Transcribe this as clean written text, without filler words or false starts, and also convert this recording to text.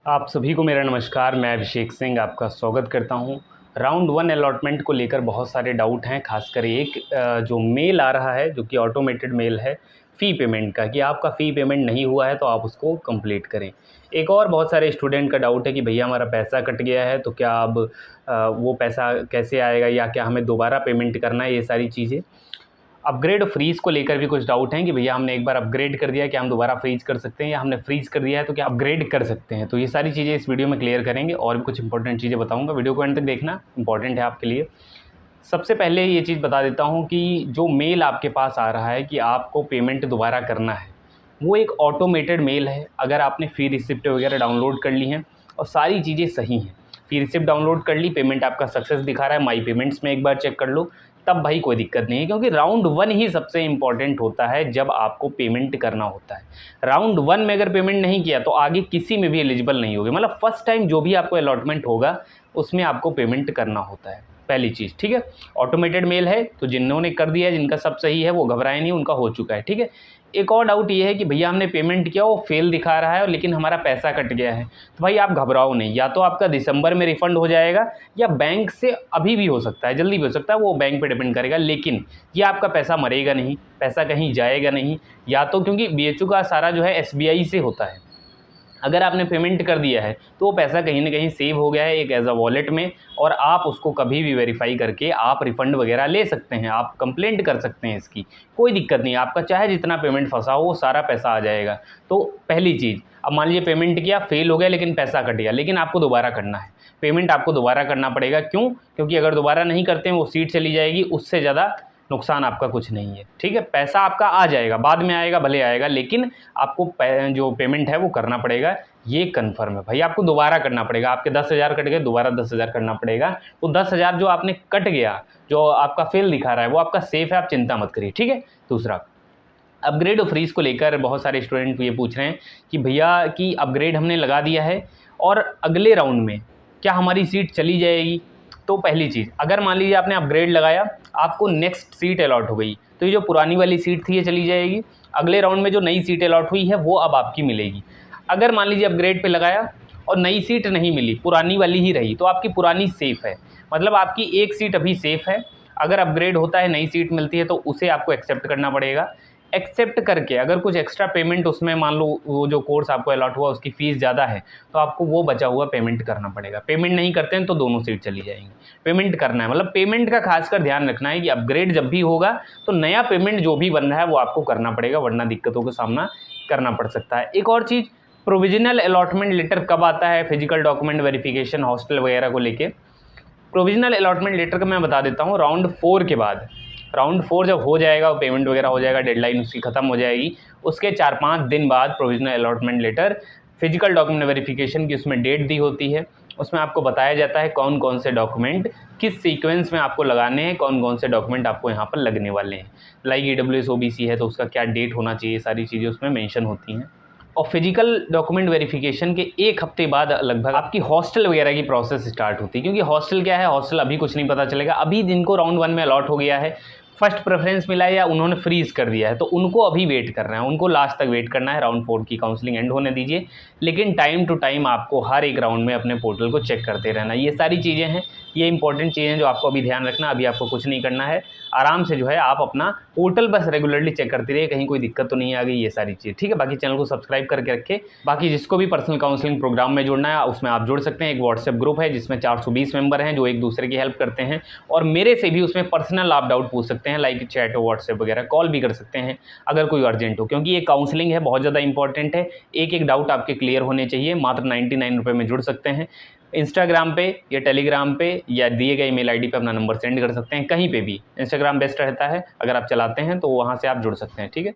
आप सभी को मेरा नमस्कार। मैं अभिषेक सिंह आपका स्वागत करता हूं। राउंड 1 अलॉटमेंट को लेकर बहुत सारे डाउट हैं, खासकर एक जो मेल आ रहा है जो कि ऑटोमेटेड मेल है फ़ी पेमेंट का, कि आपका फ़ी पेमेंट नहीं हुआ है तो आप उसको कंप्लीट करें। एक और बहुत सारे स्टूडेंट का डाउट है कि भैया हमारा पैसा कट गया है तो क्या अब वो पैसा कैसे आएगा, या क्या हमें दोबारा पेमेंट करना है, ये सारी चीज़ें। अपग्रेड फ्रीज़ को लेकर भी कुछ डाउट हैं कि भैया हमने एक बार अपग्रेड कर दिया, क्या हम दोबारा फ्रीज़ कर सकते हैं, या हमने फ्रीज़ कर दिया है तो क्या अपग्रेड कर सकते हैं। तो ये सारी चीज़ें इस वीडियो में क्लियर करेंगे और भी कुछ इंपॉर्टेंट चीज़ें बताऊंगा। वीडियो को एंड तक देखना, इंपॉर्टेंट है आपके लिए। सबसे पहले ये चीज़ बता देता हूँ कि जो मेल आपके पास आ रहा है कि आपको पेमेंट दोबारा करना है, वो एक ऑटोमेटेड मेल है। अगर आपने फ़ी रिसिप्ट वगैरह डाउनलोड कर ली हैं और सारी चीज़ें सही हैं, फ़ी रिसिप्ट डाउनलोड कर ली, पेमेंट आपका सक्सेस दिखा रहा है, माई पेमेंट्स में एक बार चेक कर लो, तब भाई कोई दिक्कत नहीं है। क्योंकि राउंड 1 ही सबसे इम्पॉर्टेंट होता है जब आपको पेमेंट करना होता है। राउंड 1 में अगर पेमेंट नहीं किया तो आगे किसी में भी एलिजिबल नहीं होगे। मतलब फर्स्ट टाइम जो भी आपको अलॉटमेंट होगा उसमें आपको पेमेंट करना होता है, पहली चीज़, ठीक है। ऑटोमेटेड मेल है तो जिन्होंने कर दिया है, जिनका सब सही है, वो घबराए नहीं, उनका हो चुका है, ठीक है। एक और डाउट ये है कि भैया हमने पेमेंट किया, वो फेल दिखा रहा है और लेकिन हमारा पैसा कट गया है। तो भाई आप घबराओ नहीं, या तो आपका दिसंबर में रिफ़ंड हो जाएगा या बैंक से अभी भी हो सकता है, जल्दी भी हो सकता है, वो बैंक पे डिपेंड करेगा। लेकिन ये आपका पैसा मरेगा नहीं, पैसा कहीं जाएगा नहीं। या तो क्योंकि बीएचयू का सारा जो है एसबीआई से होता है, अगर आपने पेमेंट कर दिया है तो वो पैसा कहीं ना कहीं सेव हो गया है एक एज अ वॉलेट में, और आप उसको कभी भी वेरीफाई करके आप रिफ़ंड वगैरह ले सकते हैं, आप कंप्लेंट कर सकते हैं, इसकी कोई दिक्कत नहीं। आपका चाहे जितना पेमेंट फंसा हो वो सारा पैसा आ जाएगा। तो पहली चीज़, अब मान लीजिए पेमेंट किया, फेल हो गया, लेकिन पैसा कट गया, लेकिन आपको दोबारा करना है, पेमेंट आपको दोबारा करना पड़ेगा। क्यों? क्योंकि अगर दोबारा नहीं करते हैं वो सीट चली जाएगी, उससे ज़्यादा नुकसान आपका कुछ नहीं है, ठीक है। पैसा आपका आ जाएगा, बाद में आएगा, भले आएगा, लेकिन आपको जो पेमेंट है वो करना पड़ेगा, ये कन्फर्म है भाई। आपको दोबारा करना पड़ेगा, आपके 10,000 कट गए, दोबारा 10,000 करना पड़ेगा। तो 10,000 जो आपने कट गया, जो आपका फेल दिखा रहा है, वो आपका सेफ है, आप चिंता मत करिए, ठीक है। दूसरा, अपग्रेड और फ्रीज़ को लेकर बहुत सारे स्टूडेंट ये पूछ रहे हैं कि भैया कि अपग्रेड हमने लगा दिया है और अगले राउंड में क्या हमारी सीट चली जाएगी। तो पहली चीज़, अगर मान लीजिए आपने अपग्रेड लगाया, आपको नेक्स्ट सीट अलॉट हो गई, तो ये जो पुरानी वाली सीट थी ये चली जाएगी। अगले राउंड में जो नई सीट अलॉट हुई है वो अब आपकी मिलेगी। अगर मान लीजिए अपग्रेड पे लगाया और नई सीट नहीं मिली, पुरानी वाली ही रही, तो आपकी पुरानी सेफ़ है। मतलब आपकी एक सीट अभी सेफ़ है। अगर अपग्रेड होता है, नई सीट मिलती है, तो उसे आपको एक्सेप्ट करना पड़ेगा। एक्सेप्ट करके अगर कुछ एक्स्ट्रा पेमेंट उसमें, मान लो वो जो कोर्स आपको अलॉट हुआ उसकी फ़ीस ज़्यादा है, तो आपको वो बचा हुआ पेमेंट करना पड़ेगा। पेमेंट नहीं करते हैं तो दोनों सीट चली जाएंगी। पेमेंट करना है, मतलब पेमेंट का खासकर ध्यान रखना है कि अपग्रेड जब भी होगा तो नया पेमेंट जो भी बन रहा है वो आपको करना पड़ेगा, वरना दिक्कतों का सामना करना पड़ सकता है। एक और चीज़, प्रोविजनल अलॉटमेंट लेटर कब आता है, फिजिकल डॉक्यूमेंट वेरिफिकेशन, हॉस्टल वगैरह को लेके। प्रोविजनल अलॉटमेंट लेटर का मैं बता देता हूँ, राउंड 4 के बाद, राउंड 4 जब हो जाएगा, पेमेंट वगैरह हो जाएगा, डेडलाइन उसकी ख़त्म हो जाएगी, उसके 4-5 दिन बाद provisional allotment letter, physical document verification की उसमें डेट दी होती है। उसमें आपको बताया जाता है कौन कौन से डॉक्यूमेंट किस सीक्वेंस में आपको लगाने हैं, कौन कौन से डॉक्यूमेंट आपको यहाँ पर लगने वाले हैं। लाइक EWS OBC है तो उसका क्या डेट होना चाहिए, सारी चीज़ें उसमें मेंशन होती हैं। और फिजिकल डॉक्यूमेंट वेरिफिकेशन के 1 हफ्ते बाद लगभग आपकी हॉस्टल वगैरह की प्रोसेस स्टार्ट होती है। क्योंकि हॉस्टल क्या है, हॉस्टल अभी कुछ नहीं पता चलेगा। अभी जिनको राउंड 1 में अलॉट हो गया है, फर्स्ट प्रेफरेंस मिला है या उन्होंने फ्रीज़ कर दिया है, तो उनको अभी वेट करना है, उनको लास्ट तक वेट करना है। राउंड 4 की काउंसलिंग एंड होने दीजिए, लेकिन टाइम टू टाइम आपको हर एक राउंड में अपने पोर्टल को चेक करते रहना। ये सारी चीज़ें हैं, ये इंपॉर्टेंट चीज़ें जो आपको अभी ध्यान रखना। अभी आपको कुछ नहीं करना है, आराम से जो है आप अपना पोर्टल बस रेगुलरली चेक करते रहिए, कहीं कोई दिक्कत तो नहीं आ गई, ये सारी चीज़, ठीक है। बाकी चैनल को सब्सक्राइब करके रखें। बाकी जिसको भी पर्सनल काउंसलिंग प्रोग्राम में जुड़ना है उसमें आप जुड़ सकते हैं। एक व्हाट्सएप ग्रुप है जिसमें 420 मेंबर हैं जो एक दूसरे की हेल्प करते हैं, और मेरे से भी उसमें पर्सनल आप डाउट पूछ सकते हैं, लाइक चैट, व्हाट्सएप वगैरह, कॉल भी कर सकते हैं अगर कोई अर्जेंट हो। क्योंकि ये काउंसलिंग है, बहुत ज़्यादा इंपॉर्टेंट है, एक एक डाउट आपके क्लियर होने चाहिए। मात्र 99 रुपये में जुड़ सकते हैं। इंस्टाग्राम पे या टेलीग्राम पे या दिए गए ईमेल आईडी पे अपना नंबर सेंड कर सकते हैं, कहीं पे भी। इंस्टाग्राम बेस्ट रहता है, अगर आप चलाते हैं तो वहाँ से आप जुड़ सकते हैं, ठीक है।